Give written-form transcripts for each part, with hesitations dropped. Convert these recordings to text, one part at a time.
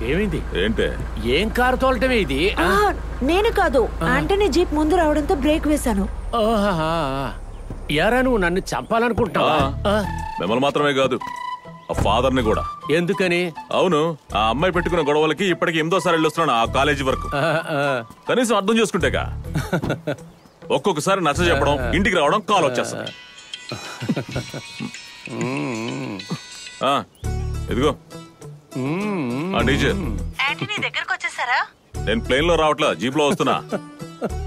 ఏమైంది? ఏంటే ఏం కారు తోలటమే ఇది? నేను కాదు, ఆంటనీ జీప్ ముందు రావడంతో బ్రేక్ వేశాను. యారా నువ్వు నన్ను చంపాలనుకుంటున్నావా? మిమ్మల్ని మాత్రమే కాదు, ఆ ఫాదర్ ని కూడా. ఎందుకని? అవును, ఆ అమ్మాయి పెట్టుకున్న గొడవలకి ఇప్పటికి 8వ సారి వెళ్ళొస్తున్నాను ఆ కాలేజీ వరకు. కనీసం అర్థం చేసుకుంటేగా. ఒక్కొక్కసారి నచ్చ చెప్పడం, ఇంటికి రావడం కాల్ వచ్చేస్తుంది. ఇదిగో డీజే, దగ్గరకు వచ్చేసారా? నేను ప్లేన్ లో రావట్లా, జీప్ లో వస్తున్నా.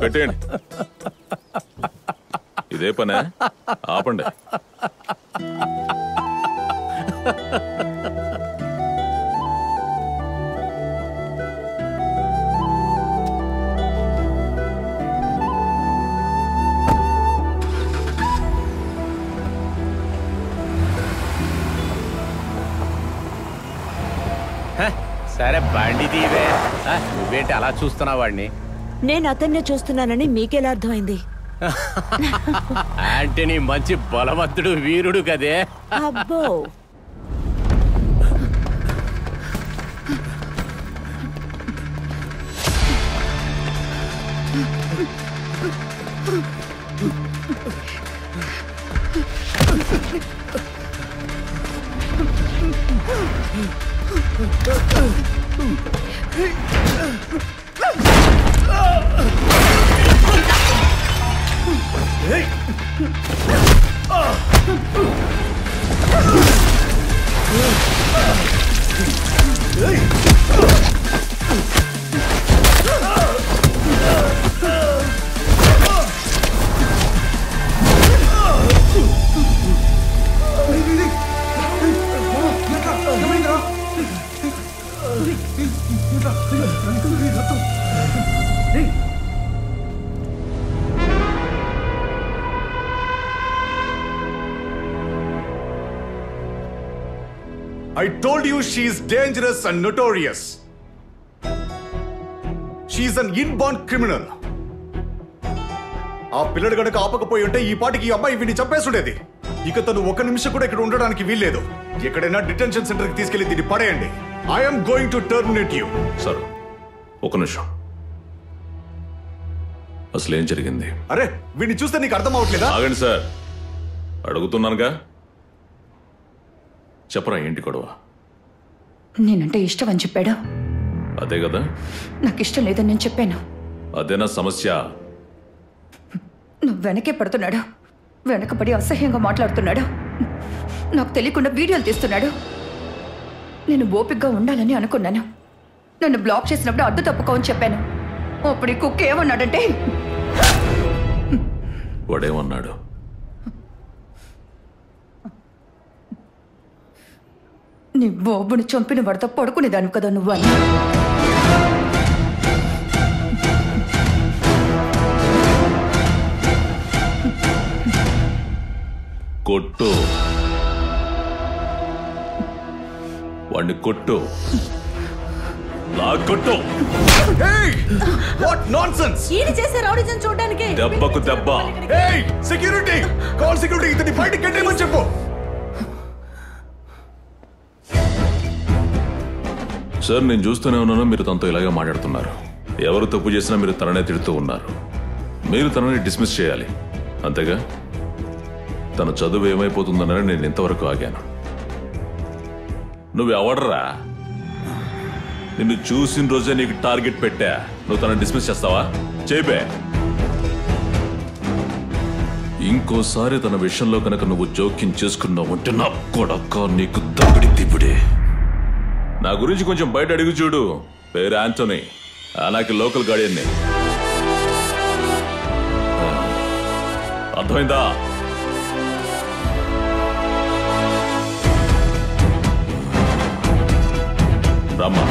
పెట్టేయండి. ఇదే పనే, ఆపండి. సరే బండి తీవే. నువ్వేంటి అలా చూస్తున్నావు వాడిని? నేను అతన్నే చూస్తున్నానని మీకెలా అర్థమైంది? ఆంటనీ మంచి బలవంతుడు, వీరుడు కదే. అబ్బో, I told you she is dangerous and notorious. She is an inborn criminal. ఆ పిల్లడు గనక ఆపకపోయి ఉంటే ఈ పాటికి ఈ అమ్మాయి వీడిని చంపేసుండేది. ఇక తను ఒక నిమిషం కూడా ఇక్కడ ఉండడానికి వీల్లేదు. ఎక్కడైనా డిటెన్షన్ సెంటర్ కి తీసుకెళ్లి దీన్ని పడేయండి. I am going to terminate you. Sir, ఒక నిమిషం. అసలు ఏం జరిగింది? అరే, వీడిని చూస్తే నీకు అర్థం అవట్లేదా? ఆగండి సార్, అడుగుతున్నానుగా. చెప్పరా, ఏంటి గొడవ? నేనంటే ఇష్టం అని చెప్పాడు. అదే కదా, నాకు ఇష్టం లేదని నేను చెప్పాను. అదేనా సమస్య? నువ్వు వెనకే పడుతున్నాడు, వెనకపడి అసహ్యంగా మాట్లాడుతున్నాడు, నాకు తెలియకుండా వీడియోలు తీస్తున్నాడు. నేను ఓపికగా ఉండాలని అనుకున్నాను. నన్ను బ్లాక్ చేసినప్పుడు అడ్డు తప్పుకోని చెప్పాను. అప్పుడు ఈ కుక్క ఏమన్నాడంటే, వాడేమన్నాడు? నీ బాబుని చంపిన వాడితో పడుకునేదాన్ని కదా నువ్వు అని. కొట్టు, వాడిని కొట్టు, కొట్టు. What nonsense! ఈయన చేసే రౌడీజం చూడడానికి దెబ్బకు దెబ్బ. సెక్యూరిటీ, కాల్ సెక్యూరిటీ, ఇతని బయటికి గెట్టేయమని చెప్పు. సార్, నేను చూస్తూనే ఉన్నాను, మీరు తనతో ఇలాగే మాట్లాడుతున్నారు. ఎవరు తప్పు చేసినా మీరు తననే తిడుతూ ఉన్నారు. మీరు తనని డిస్మిస్ చేయాలి, అంతేగా? తన చదువు ఏమైపోతుందనని నేను ఇంతవరకు ఆగాను. నువ్వు ఎవడరా? నిన్ను చూసిన రోజే నీకు టార్గెట్ పెట్టా. నువ్వు తనని డిస్మిస్ చేస్తావా? చేపే. ఇంకోసారి తన విషయంలో కనుక నువ్వు జోక్యం చేసుకున్నావంటే నా కొడక నీకు దబిడి దిబిడే. నా గురించి కొంచెం బయట అడిగి చూడు. పేరు ఆంటోనీ, నాకు లోకల్ గార్డియన్ని. అర్థమైందా? రమ్మా.